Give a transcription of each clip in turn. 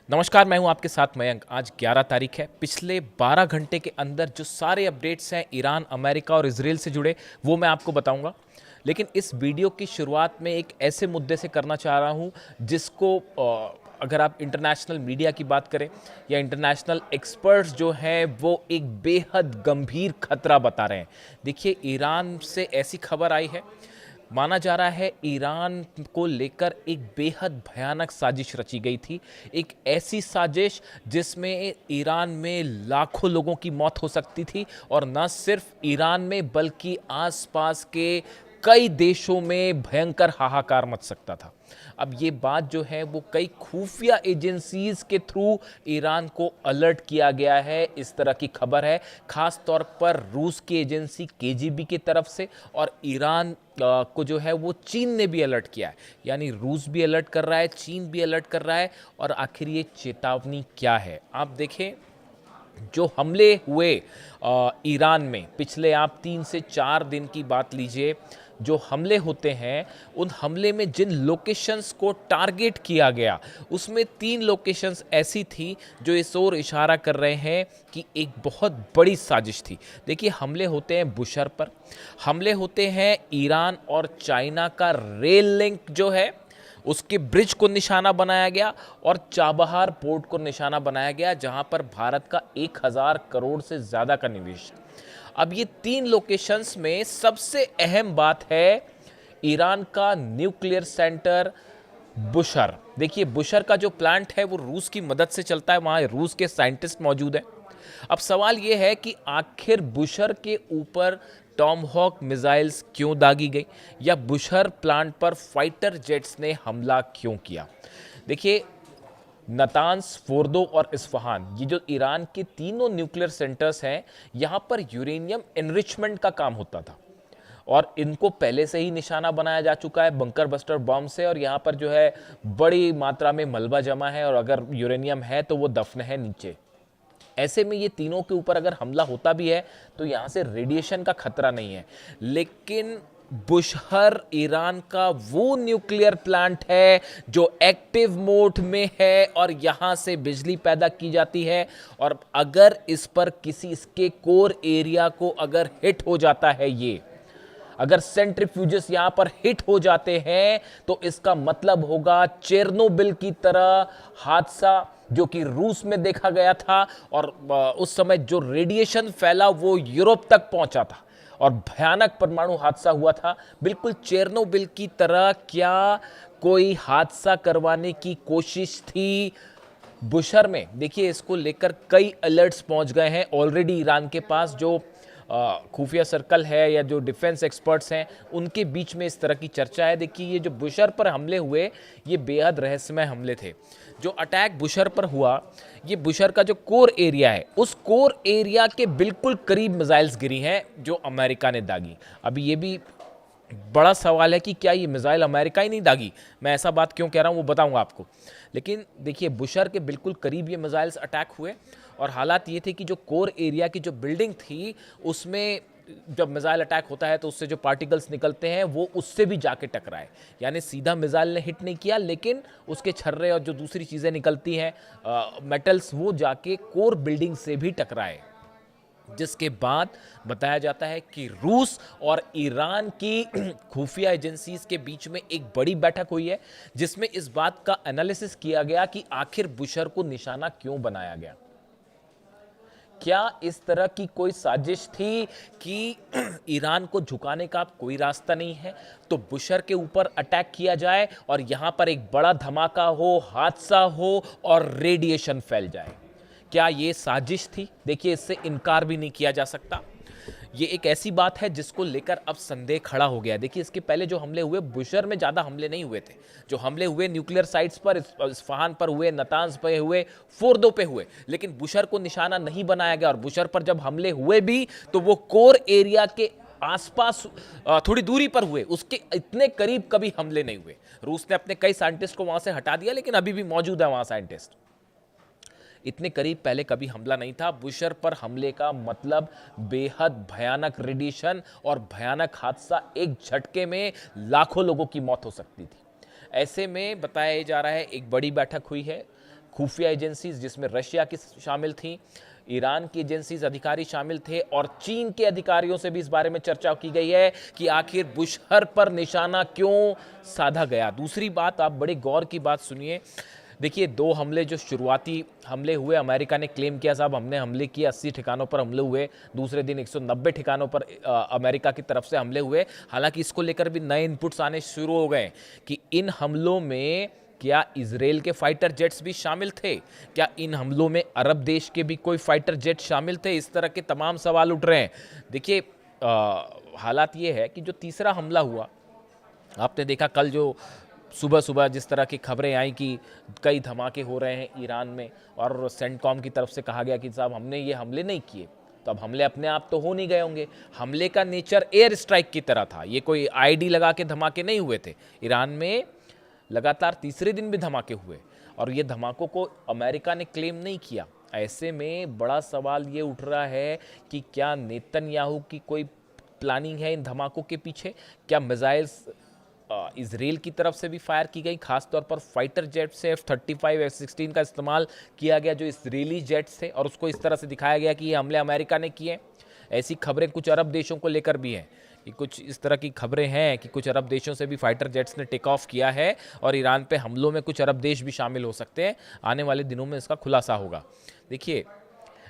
नमस्कार, मैं हूं आपके साथ मयंक। आज 11 तारीख है। पिछले 12 घंटे के अंदर जो सारे अपडेट्स हैं ईरान, अमेरिका और इजराइल से जुड़े, वो मैं आपको बताऊंगा। लेकिन इस वीडियो की शुरुआत में एक ऐसे मुद्दे से करना चाह रहा हूं जिसको अगर आप इंटरनेशनल मीडिया की बात करें या इंटरनेशनल एक्सपर्ट्स जो हैं वो एक बेहद गंभीर खतरा बता रहे हैं। देखिए, ईरान से ऐसी खबर आई है, माना जा रहा है ईरान को लेकर एक बेहद भयानक साजिश रची गई थी। एक ऐसी साजिश जिसमें ईरान में लाखों लोगों की मौत हो सकती थी, और न सिर्फ ईरान में बल्कि आसपास के कई देशों में भयंकर हाहाकार मच सकता था। अब ये बात जो है वो कई खुफिया एजेंसीज के थ्रू ईरान को अलर्ट किया गया है, इस तरह की खबर है। खास तौर पर रूस की एजेंसी केजीबी की तरफ से, और ईरान को जो है वो चीन ने भी अलर्ट किया है। यानी रूस भी अलर्ट कर रहा है, चीन भी अलर्ट कर रहा है। और आखिर ये चेतावनी क्या है, आप देखें। जो हमले हुए ईरान में पिछले, आप 3 से 4 दिन की बात लीजिए, जो हमले होते हैं उन हमले में जिन लोकेशंस को टारगेट किया गया उसमें 3 लोकेशंस ऐसी थी जो इस ओर इशारा कर रहे हैं कि एक बहुत बड़ी साजिश थी। देखिए, हमले होते हैं बुशर पर, हमले होते हैं ईरान और चाइना का रेल लिंक जो है उसके ब्रिज को निशाना बनाया गया, और चाबहार पोर्ट को निशाना बनाया गया जहां पर भारत का 1000 करोड़ से ज्यादा का निवेश। अब ये 3 लोकेशंस में सबसे अहम बात है ईरान का न्यूक्लियर सेंटर बुशर। देखिए, बुशर का जो प्लांट है वो रूस की मदद से चलता है, वहां रूस के साइंटिस्ट मौजूद हैं। अब सवाल यह है कि आखिर बुशर के ऊपर टॉमहॉक मिसाइल्स क्यों दागी गई, या बुशर प्लांट पर फाइटर जेट्स ने हमला क्यों किया। देखिए, नतांस, फोर्दो और इस्फहान, ये जो ईरान के तीनों न्यूक्लियर सेंटर्स हैं, यहाँ पर यूरेनियम एनरिचमेंट का काम होता था, और इनको पहले से ही निशाना बनाया जा चुका है बंकर बस्टर बॉम्ब से। और यहाँ पर जो है बड़ी मात्रा में मलबा जमा है, और अगर यूरेनियम है तो वो दफन है नीचे। ऐसे में ये तीनों के ऊपर अगर हमला होता भी है तो यहाँ से रेडिएशन का खतरा नहीं है। लेकिन बुशहर ईरान का वो न्यूक्लियर प्लांट है जो एक्टिव मोड में है, और यहाँ से बिजली पैदा की जाती है। और अगर इस पर किसी इसके कोर एरिया को अगर हिट हो जाता है, ये अगर सेंट्रीफ्यूजेस यहां पर हिट हो जाते हैं तो इसका मतलब होगा चेरनोबिल की तरह हादसा जो कि रूस में देखा गया था, और उस समय जो रेडिएशन फैला वो यूरोप तक पहुंचा था और भयानक परमाणु हादसा हुआ था। बिल्कुल चेरनोबिल की तरह क्या कोई हादसा करवाने की कोशिश थी बुशर में? देखिए, इसको लेकर कई अलर्ट्स पहुंच गए हैं ऑलरेडी ईरान के पास। जो खुफिया सर्कल है या जो डिफेंस एक्सपर्ट्स हैं उनके बीच में इस तरह की चर्चा है। देखिए, ये जो बुशर पर हमले हुए ये बेहद रहस्यमय हमले थे। जो अटैक बुशर पर हुआ, ये बुशर का जो कोर एरिया है उस कोर एरिया के बिल्कुल करीब मिसाइल्स गिरी हैं जो अमेरिका ने दागी। अभी ये भी बड़ा सवाल है कि क्या ये मिसाइल अमेरिका ही नहीं दागी। मैं ऐसा बात क्यों कह रहा हूँ वो बताऊंगा आपको। लेकिन देखिए, बुशर के बिल्कुल करीब ये मिसाइल्स अटैक हुए, और हालात ये थे कि जो कोर एरिया की जो बिल्डिंग थी उसमें जब मिसाइल अटैक होता है तो उससे जो पार्टिकल्स निकलते हैं वो उससे भी जाके टकराए। यानी सीधा मिसाइल ने हिट नहीं किया, लेकिन उसके छर्रे और जो दूसरी चीज़ें निकलती हैं मेटल्स, वो जाके कोर बिल्डिंग से भी टकराए। जिसके बाद बताया जाता है कि रूस और ईरान की खुफिया एजेंसीज के बीच में एक बड़ी बैठक हुई है जिसमें इस बात का एनालिसिस किया गया कि आखिर बुशर को निशाना क्यों बनाया गया। क्या इस तरह की कोई साजिश थी कि ईरान को झुकाने का कोई रास्ता नहीं है तो बुशर के ऊपर अटैक किया जाए और यहां पर एक बड़ा धमाका हो, हादसा हो और रेडिएशन फैल जाए? क्या ये साजिश थी? देखिए, इससे इनकार भी नहीं किया जा सकता। ये एक ऐसी बात है जिसको लेकर अब संदेह खड़ा हो गया। देखिए, इसके पहले जो हमले हुए बुशर में ज़्यादा हमले नहीं हुए थे। जो हमले हुए न्यूक्लियर साइट्स पर, इस्फहान पर हुए, नतांज पे हुए, फोर्दो पे हुए, लेकिन बुशर को निशाना नहीं बनाया गया। और बुशर पर जब हमले हुए भी तो वो कोर एरिया के आसपास थोड़ी दूरी पर हुए, उसके इतने करीब कभी हमले नहीं हुए। रूस ने अपने कई साइंटिस्ट को वहां से हटा दिया, लेकिन अभी भी मौजूद है वहां साइंटिस्ट। इतने करीब पहले कभी हमला नहीं था। बुशर पर हमले का मतलब बेहद भयानक रेडिएशन और भयानक हादसा, एक झटके में लाखों लोगों की मौत हो सकती थी। ऐसे में बताया जा रहा है एक बड़ी बैठक हुई है खुफिया एजेंसीज जिसमें रशिया की शामिल थी, ईरान की एजेंसीज अधिकारी शामिल थे और चीन के अधिकारियों से भी इस बारे में चर्चा की गई है कि आखिर बुशहर पर निशाना क्यों साधा गया। दूसरी बात, आप बड़े गौर की बात सुनिए। देखिए, 2 हमले जो शुरुआती हमले हुए, अमेरिका ने क्लेम किया साहब हमने हमले किए, 80 ठिकानों पर हमले हुए। दूसरे दिन 190 ठिकानों पर अमेरिका की तरफ से हमले हुए। हालांकि इसको लेकर भी नए इनपुट्स आने शुरू हो गए कि इन हमलों में क्या इजराइल के फाइटर जेट्स भी शामिल थे, क्या इन हमलों में अरब देश के भी कोई फाइटर जेट शामिल थे। इस तरह के तमाम सवाल उठ रहे हैं। देखिए, हालात ये है कि जो तीसरा हमला हुआ, आपने देखा कल जो सुबह सुबह जिस तरह की खबरें आई कि कई धमाके हो रहे हैं ईरान में, और सेंटकॉम की तरफ से कहा गया कि साहब हमने ये हमले नहीं किए। तो अब हमले अपने आप तो हो नहीं गए होंगे। हमले का नेचर एयर स्ट्राइक की तरह था, ये कोई आईडी लगा के धमाके नहीं हुए थे। ईरान में लगातार तीसरे दिन भी धमाके हुए और ये धमाकों को अमेरिका ने क्लेम नहीं किया। ऐसे में बड़ा सवाल ये उठ रहा है कि क्या नेतन्याहू की कोई प्लानिंग है इन धमाकों के पीछे? क्या मिसाइल्स इजराइल की तरफ से भी फायर की गई, खासतौर पर फाइटर जेट से F-35 F-16 का इस्तेमाल किया गया जो इजरायली जेट्स थे, और उसको इस तरह से दिखाया गया कि ये हमले अमेरिका ने किए। ऐसी खबरें कुछ अरब देशों को लेकर भी हैं कि कुछ इस तरह की खबरें हैं कि कुछ अरब देशों से भी फाइटर जेट्स ने टेक ऑफ किया है और ईरान पे हमलों में कुछ अरब देश भी शामिल हो सकते हैं। आने वाले दिनों में इसका खुलासा होगा। देखिए,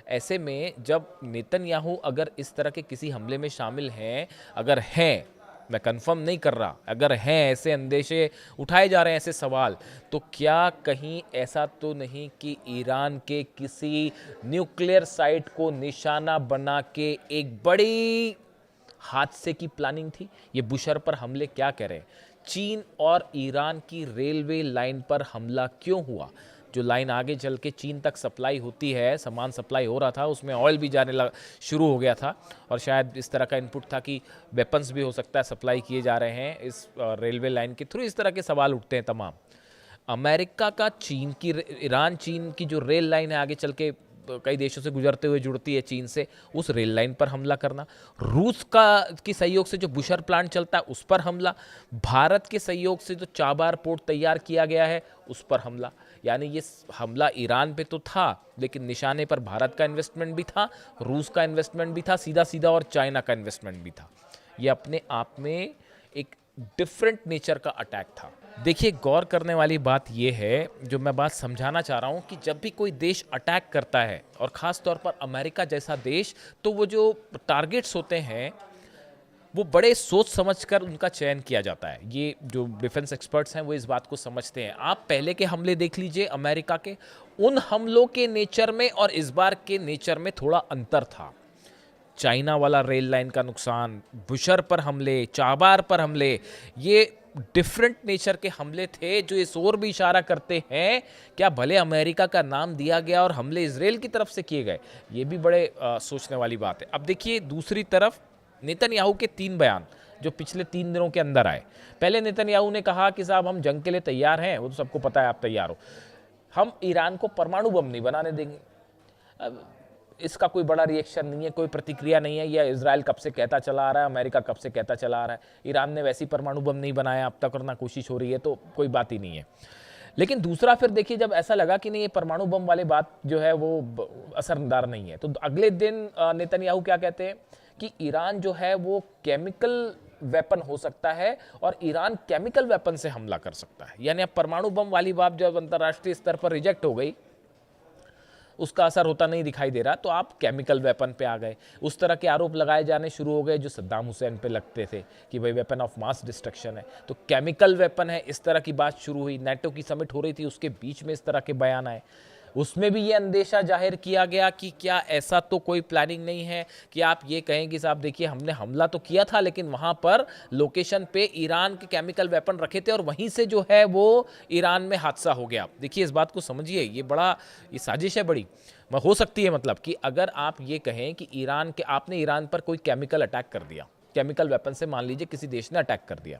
ऐसे में जब नेतन्याहू अगर इस तरह के किसी हमले में शामिल हैं, अगर हैं, मैं कंफर्म नहीं कर रहा, अगर हैं, ऐसे अंदेशे उठाए जा रहे हैं, ऐसे सवाल, तो क्या कहीं ऐसा तो नहीं कि ईरान के किसी न्यूक्लियर साइट को निशाना बना के एक बड़ी हादसे की प्लानिंग थी? ये बुशहर पर हमले क्या कह रहे हैं? चीन और ईरान की रेलवे लाइन पर हमला क्यों हुआ? जो लाइन आगे चल के चीन तक सप्लाई होती है, सामान सप्लाई हो रहा था, उसमें ऑयल भी जाने शुरू हो गया था और शायद इस तरह का इनपुट था कि वेपन्स भी हो सकता है सप्लाई किए जा रहे हैं इस रेलवे लाइन के थ्रू। इस तरह के सवाल उठते हैं तमाम। अमेरिका का चीन की, ईरान चीन की जो रेल लाइन है आगे चल के कई देशों से गुजरते हुए जुड़ती है चीन से, उस रेल लाइन पर हमला करना, रूस का की सहयोग से जो बुशहर प्लांट चलता है उस पर हमला, भारत के सहयोग से जो चाबार पोर्ट तैयार किया गया है उस पर हमला। यानी ये हमला ईरान पे तो था, लेकिन निशाने पर भारत का इन्वेस्टमेंट भी था, रूस का इन्वेस्टमेंट भी था सीधा सीधा, और चाइना का इन्वेस्टमेंट भी था। ये अपने आप में एक डिफरेंट नेचर का अटैक था। देखिए, गौर करने वाली बात यह है, जो मैं बात समझाना चाह रहा हूं, कि जब भी कोई देश अटैक करता है और ख़ास तौर पर अमेरिका जैसा देश, तो वो जो टारगेट्स होते हैं वो बड़े सोच समझकर उनका चयन किया जाता है। ये जो डिफेंस एक्सपर्ट्स हैं वो इस बात को समझते हैं। आप पहले के हमले देख लीजिए अमेरिका के, उन हमलों के नेचर में और इस बार के नेचर में थोड़ा अंतर था। चाइना वाला रेल लाइन का नुकसान, बुशहर पर हमले, चाबार पर हमले, ये डिफरेंट नेचर के हमले थे जो इस ओर भी इशारा करते हैं क्या भले अमेरिका का नाम दिया गया और हमले इजराइल की तरफ से किए गए। ये भी बड़े सोचने वाली बात है। अब देखिए, दूसरी तरफ नेतन्याहू के 3 बयान जो पिछले 3 दिनों के अंदर आए। पहले नेतन्याहू ने कहा कि साहब हम जंग के लिए तैयार हैं, वो तो सबको पता है आप तैयार हो, हम ईरान को परमाणु बम नहीं बनाने देंगे। अब इसका कोई बड़ा रिएक्शन नहीं है, कोई प्रतिक्रिया नहीं है। यह इजराइल कब से कहता चला आ रहा है, अमेरिका कब से कहता चला आ रहा है। ईरान ने वैसी परमाणु बम नहीं बनाया अब तक और ना कोशिश हो रही है, तो कोई बात ही नहीं है। लेकिन दूसरा, फिर देखिए, जब ऐसा लगा कि नहीं ये परमाणु बम वाले बात जो है वो असरदार नहीं है, तो अगले दिन नेतन्याहू क्या कहते हैं कि ईरान जो है वो केमिकल वेपन हो सकता है और ईरान केमिकल वेपन से हमला कर सकता है। यानी अब परमाणु बम वाली बात जब अंतर्राष्ट्रीय स्तर पर रिजेक्ट हो गई, उसका असर होता नहीं दिखाई दे रहा, तो आप केमिकल वेपन पे आ गए। उस तरह के आरोप लगाए जाने शुरू हो गए जो सद्दाम हुसैन पे लगते थे कि भाई वेपन ऑफ मास डिस्ट्रक्शन है, तो केमिकल वेपन है, इस तरह की बात शुरू हुई। नेटो की समिट हो रही थी, उसके बीच में इस तरह के बयान आए। उसमें भी ये अंदेशा जाहिर किया गया कि क्या ऐसा तो कोई प्लानिंग नहीं है कि आप ये कहें कि साहब देखिए हमने हमला तो किया था, लेकिन वहाँ पर लोकेशन पे ईरान के केमिकल वेपन रखे थे और वहीं से जो है वो ईरान में हादसा हो गया। देखिए, इस बात को समझिए, ये साजिश है बड़ी हो सकती है। मतलब कि अगर आप ये कहें कि आपने ईरान पर कोई केमिकल अटैक कर दिया, केमिकल वेपन से मान लीजिए किसी देश ने अटैक कर दिया,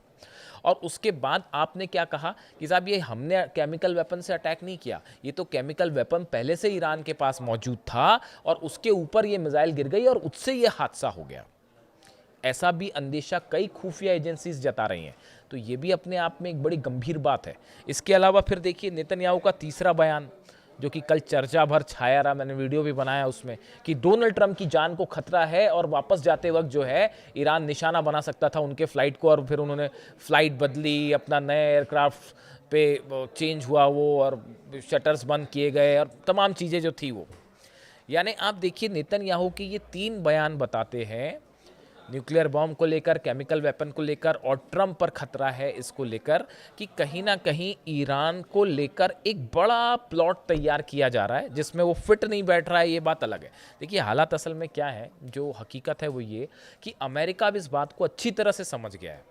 और उसके बाद आपने क्या कहा कि साहब ये हमने केमिकल वेपन से अटैक नहीं किया, ये तो केमिकल वेपन पहले से ईरान के पास मौजूद था और उसके ऊपर ये मिसाइल गिर गई और उससे ये हादसा हो गया। ऐसा भी अंदेशा कई खुफिया एजेंसीज जता रही हैं, तो ये भी अपने आप में एक बड़ी गंभीर बात है। इसके अलावा फिर देखिए नेतन्याहू का तीसरा बयान जो कि कल चर्चा भर छाया रहा, मैंने वीडियो भी बनाया उसमें, कि डोनाल्ड ट्रंप की जान को खतरा है और वापस जाते वक्त जो है ईरान निशाना बना सकता था उनके फ्लाइट को, और फिर उन्होंने फ्लाइट बदली, अपना नए एयरक्राफ्ट पे चेंज हुआ वो, और शटर्स बंद किए गए और तमाम चीज़ें जो थी वो। यानी आप देखिए नेतन्याहू के ये 3 बयान बताते हैं, न्यूक्लियर बॉम्ब को लेकर, केमिकल वेपन को लेकर और ट्रंप पर खतरा है इसको लेकर, कि कहीं ना कहीं ईरान को लेकर एक बड़ा प्लॉट तैयार किया जा रहा है जिसमें वो फिट नहीं बैठ रहा है, ये बात अलग है। देखिए हालात असल में क्या है, जो हकीकत है वो ये कि अमेरिका अब इस बात को अच्छी तरह से समझ गया है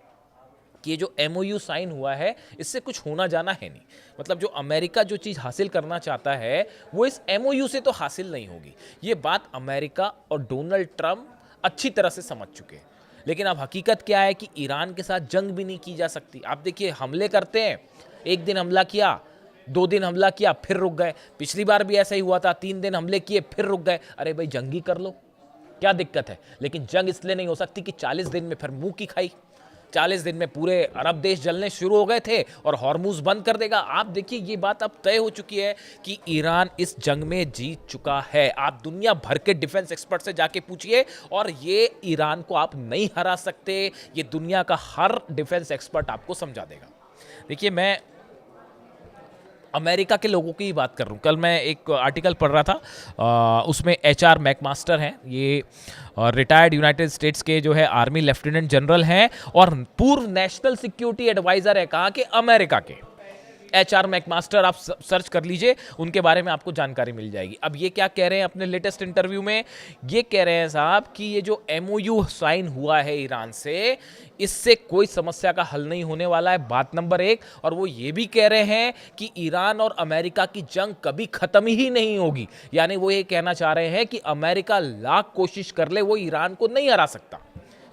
कि ये जो MOU साइन हुआ है इससे कुछ होना जाना है नहीं। मतलब जो अमेरिका जो चीज़ हासिल करना चाहता है वो इस MOU से तो हासिल नहीं होगी। ये बात अमेरिका और डोनाल्ड ट्रंप अच्छी तरह से समझ चुके हैं। लेकिन अब हकीकत क्या है कि ईरान के साथ जंग भी नहीं की जा सकती। आप देखिए हमले करते हैं, एक दिन हमला किया, 2 दिन हमला किया, फिर रुक गए। पिछली बार भी ऐसा ही हुआ था, 3 दिन हमले किए फिर रुक गए। अरे भाई जंग ही कर लो, क्या दिक्कत है। लेकिन जंग इसलिए नहीं हो सकती कि 40 दिन में फिर मुंह की खाई, 40 दिन में पूरे अरब देश जलने शुरू हो गए थे और हॉर्मुज बंद कर देगा। आप देखिए ये बात अब तय हो चुकी है कि ईरान इस जंग में जीत चुका है। आप दुनिया भर के डिफेंस एक्सपर्ट से जाके पूछिए और ये ईरान को आप नहीं हरा सकते, ये दुनिया का हर डिफेंस एक्सपर्ट आपको समझा देगा। देखिए मैं अमेरिका के लोगों की ही बात कर रहा हूँ। कल मैं एक आर्टिकल पढ़ रहा था, उसमें HR मैकमास्टर हैं, ये रिटायर्ड यूनाइटेड स्टेट्स के जो है आर्मी लेफ्टिनेंट जनरल हैं और पूर्व नेशनल सिक्योरिटी एडवाइजर है कहाँ के, अमेरिका के। HR मैकमास्टर आप सर्च कर लीजिए, उनके बारे में आपको जानकारी मिल जाएगी। अब ये क्या कह रहे हैं अपने लेटेस्ट इंटरव्यू में, ये कह रहे हैं साहब कि ये जो MOU साइन हुआ है ईरान से, इससे कोई समस्या का हल नहीं होने वाला है, बात नंबर 1। और वो ये भी कह रहे हैं कि ईरान और अमेरिका की जंग कभी खत्म ही नहीं होगी। यानी वो ये कहना चाह रहे हैं कि अमेरिका लाख कोशिश कर ले वो ईरान को नहीं हरा सकता।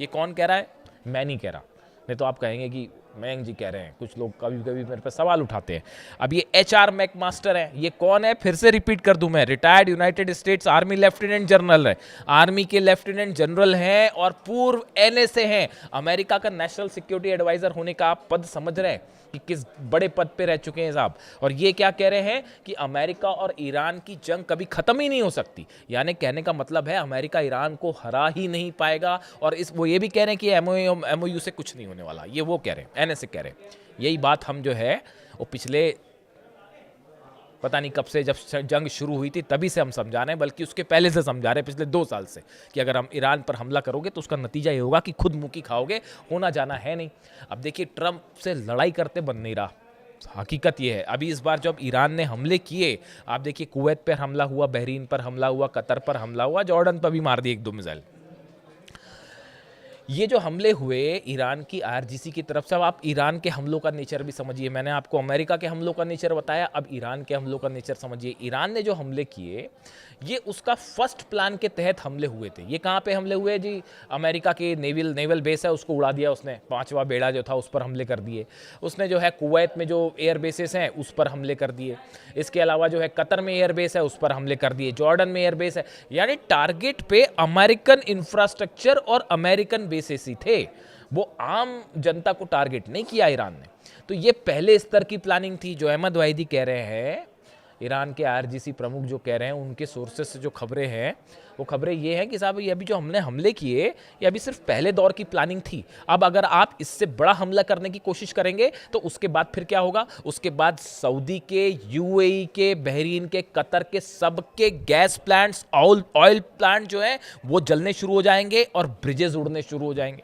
ये कौन कह रहा है, मैं नहीं कह रहा, नहीं तो आप कहेंगे कि मयंक जी कह रहे हैं। कुछ लोग कभी कभी मेरे पे सवाल उठाते हैं। अब ये HR मैकमास्टर है, ये कौन है, फिर से रिपीट कर दूं मैं, retired United states army lieutenant general है, आर्मी के लेफ्टिनेंट जनरल हैं और पूर्व NSA हैं। अमेरिका का नेशनल सिक्योरिटी एडवाइजर होने का आप पद समझ रहे हैं कि किस बड़े पद पे रह चुके हैं साहब। और ये क्या कह रहे हैं कि अमेरिका और ईरान की जंग कभी खत्म ही नहीं हो सकती। यानी कहने का मतलब है अमेरिका ईरान को हरा ही नहीं पाएगा। और वो ये भी कह रहे हैं कि MOU से कुछ नहीं होने वाला, ये वो कह रहे हैं, NSA कह रहे हैं। यही बात हम जो है वो पिछले पता नहीं कब से, जब जंग शुरू हुई थी तभी से हम समझा रहे हैं, बल्कि उसके पहले से समझा रहे हैं, पिछले 2 साल से, कि अगर हम ईरान पर हमला करोगे तो उसका नतीजा ये होगा कि खुद मुंह की खाओगे, होना जाना है नहीं। अब देखिए ट्रंप से लड़ाई करते बन नहीं रहा, हकीकत ये है। अभी इस बार जब ईरान ने हमले किए, आप देखिए कुवैत पर हमला हुआ, बहरीन पर हमला हुआ, कतर पर हमला हुआ, जॉर्डन पर भी मार दिए 1-2 मिसाइल। ये जो हमले हुए ईरान की IRGC की तरफ से, अब आप ईरान के हमलों का नेचर भी समझिए। मैंने आपको अमेरिका के हमलों का नेचर बताया, अब ईरान के हमलों का नेचर समझिए। ईरान ने जो हमले किए ये उसका फर्स्ट प्लान के तहत हमले हुए थे। ये कहाँ पे हमले हुए जी, अमेरिका के नेवल बेस है उसको उड़ा दिया उसने, 5वां बेड़ा जो था उस पर हमले कर दिए। उसने जो है कुवैत में जो एयर बेसेस हैं उस पर हमले कर दिए। इसके अलावा जो है कतर में एयर बेस है उस पर हमले कर दिए, जॉर्डन में एयर बेस है। यानी टारगेट पे अमेरिकन इंफ्रास्ट्रक्चर और अमेरिकन बेसेस ही थे, वो आम जनता को टारगेट नहीं किया ईरान ने। तो ये पहले स्तर की प्लानिंग थी। जो अहमद वाहिदी कह रहे हैं, ईरान के IRGC प्रमुख जो कह रहे हैं, उनके सोर्सेस से जो खबरें हैं वो खबरें ये हैं कि साहब ये अभी जो हमने हमले किए ये अभी सिर्फ पहले दौर की प्लानिंग थी। अब अगर आप इससे बड़ा हमला करने की कोशिश करेंगे तो उसके बाद फिर क्या होगा, उसके बाद सऊदी के, UAE के, बहरीन के, कतर के सबके गैस प्लांट्स, ऑयल प्लांट जो है वो जलने शुरू हो जाएंगे और ब्रिजेस उड़ने शुरू हो जाएंगे।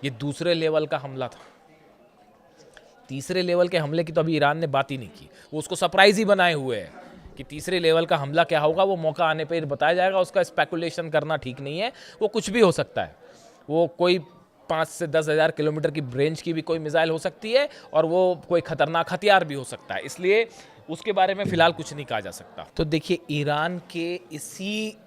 ये दूसरे लेवल का हमला था। तीसरे लेवल के हमले की तो अभी ईरान ने बात ही नहीं की, वो उसको सरप्राइज ही बनाए हुए है कि तीसरे लेवल का हमला क्या होगा वो मौका आने पर बताया जाएगा। उसका स्पेकुलेशन करना ठीक नहीं है, वो कुछ भी हो सकता है। वो कोई 5 से 10 हज़ार किलोमीटर की रेंज की भी कोई मिसाइल हो सकती है और वो कोई खतरनाक हथियार भी हो सकता है, इसलिए उसके बारे में फिलहाल कुछ नहीं कहा जा सकता। तो देखिए ईरान के इसी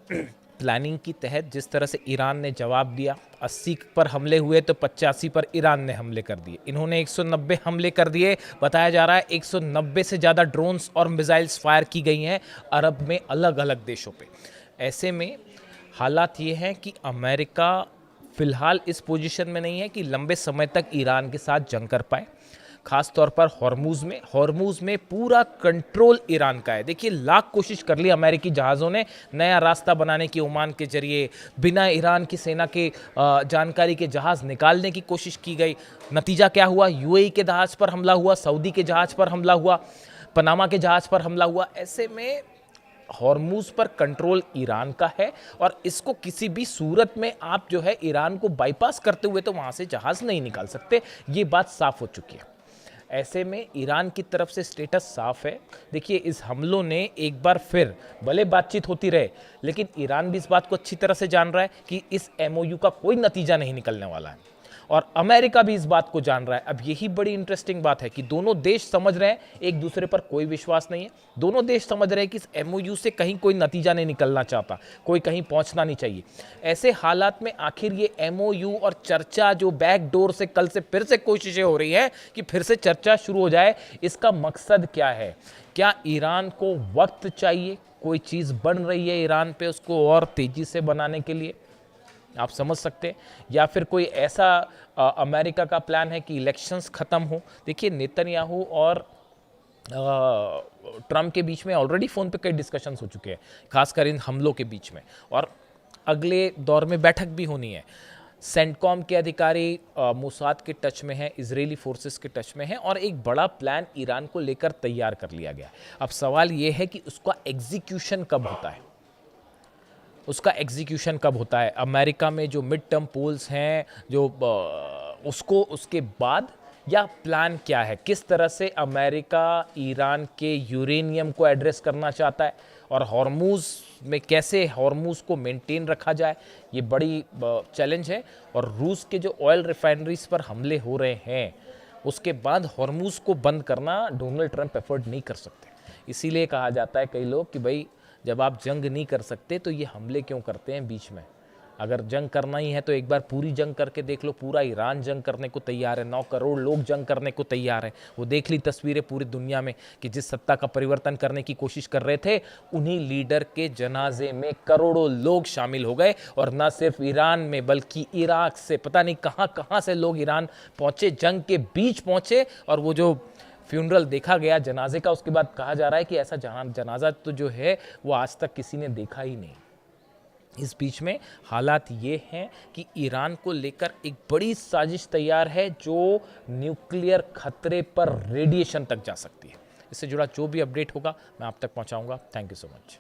प्लानिंग की तहत जिस तरह से ईरान ने जवाब दिया, 80 पर हमले हुए तो 85 पर ईरान ने हमले कर दिए। इन्होंने 190 हमले कर दिए। बताया जा रहा है 190 से ज़्यादा ड्रोन्स और मिसाइल्स फायर की गई हैं अरब में अलग अलग देशों पे। ऐसे में हालात ये हैं कि अमेरिका फ़िलहाल इस पोजीशन में नहीं है कि लंबे समय तक ईरान के साथ जंग कर पाए। खास तौर पर हॉर्मूज में पूरा कंट्रोल ईरान का है। देखिए, लाख कोशिश कर ली अमेरिकी जहाज़ों ने नया रास्ता बनाने की, ओमान के जरिए बिना ईरान की सेना के जानकारी के जहाज़ निकालने की कोशिश की गई। नतीजा क्या हुआ? यूएई के जहाज़ पर हमला हुआ, सऊदी के जहाज़ पर हमला हुआ, पनामा के जहाज़ पर हमला हुआ। ऐसे में हॉर्मूज पर कंट्रोल ईरान का है और इसको किसी भी सूरत में आप जो है ईरान को बाईपास करते हुए तो वहां से जहाज नहीं निकाल सकते, ये बात साफ हो चुकी है। ऐसे में ईरान की तरफ से स्टेटस साफ है। देखिए, इस हमलों ने एक बार फिर, भले बातचीत होती रहे, लेकिन ईरान भी इस बात को अच्छी तरह से जान रहा है कि इस एमओयू का कोई नतीजा नहीं निकलने वाला है और अमेरिका भी इस बात को जान रहा है। अब यही बड़ी इंटरेस्टिंग बात है कि दोनों देश समझ रहे हैं एक दूसरे पर कोई विश्वास नहीं है। दोनों देश समझ रहे हैं कि इस एमओयू से कहीं कोई नतीजा नहीं निकलना चाहता, कोई कहीं पहुंचना नहीं चाहिए। ऐसे हालात में आखिर ये एमओयू और चर्चा जो बैकडोर से कल से फिर से कोशिशें हो रही हैं कि फिर से चर्चा शुरू हो जाए, इसका मकसद क्या है? क्या ईरान को वक्त चाहिए? कोई चीज़ बन रही है ईरान पे, उसको और तेज़ी से बनाने के लिए, आप समझ सकते हैं? या फिर कोई ऐसा अमेरिका का प्लान है कि इलेक्शंस ख़त्म हो? देखिए, नेतन्याहू और ट्रम्प के बीच में ऑलरेडी फ़ोन पे कई डिस्कशंस हो चुके हैं, खासकर इन हमलों के बीच में, और अगले दौर में बैठक भी होनी है। सेंटकॉम के अधिकारी मोसाद के टच में हैं, इजरायली फोर्सेस के टच में हैं और एक बड़ा प्लान ईरान को लेकर तैयार कर लिया गया। अब सवाल ये है कि उसका एग्जीक्यूशन कब होता है? अमेरिका में जो मिड टर्म पोल्स हैं, जो उसको उसके बाद, या प्लान क्या है? किस तरह से अमेरिका ईरान के यूरेनियम को एड्रेस करना चाहता है और हॉर्मूज में कैसे हॉर्मूज को मेंटेन रखा जाए, ये बड़ी चैलेंज है। और रूस के जो ऑयल रिफाइनरीज पर हमले हो रहे हैं, उसके बाद हॉर्मूज को बंद करना डोनाल्ड ट्रंप एफर्ट नहीं कर सकते। इसीलिए कहा जाता है कई लोग कि भाई, जब आप जंग नहीं कर सकते तो ये हमले क्यों करते हैं बीच में? अगर जंग करना ही है तो एक बार पूरी जंग करके देख लो। पूरा ईरान जंग करने को तैयार है, 9 करोड़ लोग जंग करने को तैयार हैं। वो देख ली तस्वीरें पूरी दुनिया में कि जिस सत्ता का परिवर्तन करने की कोशिश कर रहे थे, उन्हीं लीडर के जनाजे में करोड़ों लोग शामिल हो गए। और ना सिर्फ ईरान में, बल्कि इराक से, पता नहीं कहाँ कहाँ से लोग ईरान पहुँचे, जंग के बीच पहुँचे। और वो जो फ्यूनरल देखा गया जनाजे का, उसके बाद कहा जा रहा है कि ऐसा जनाजा तो जो है वो आज तक किसी ने देखा ही नहीं। इस बीच में हालात ये हैं कि ईरान को लेकर एक बड़ी साजिश तैयार है जो न्यूक्लियर खतरे पर रेडिएशन तक जा सकती है। इससे जुड़ा जो भी अपडेट होगा मैं आप तक पहुंचाऊंगा। Thank you so much.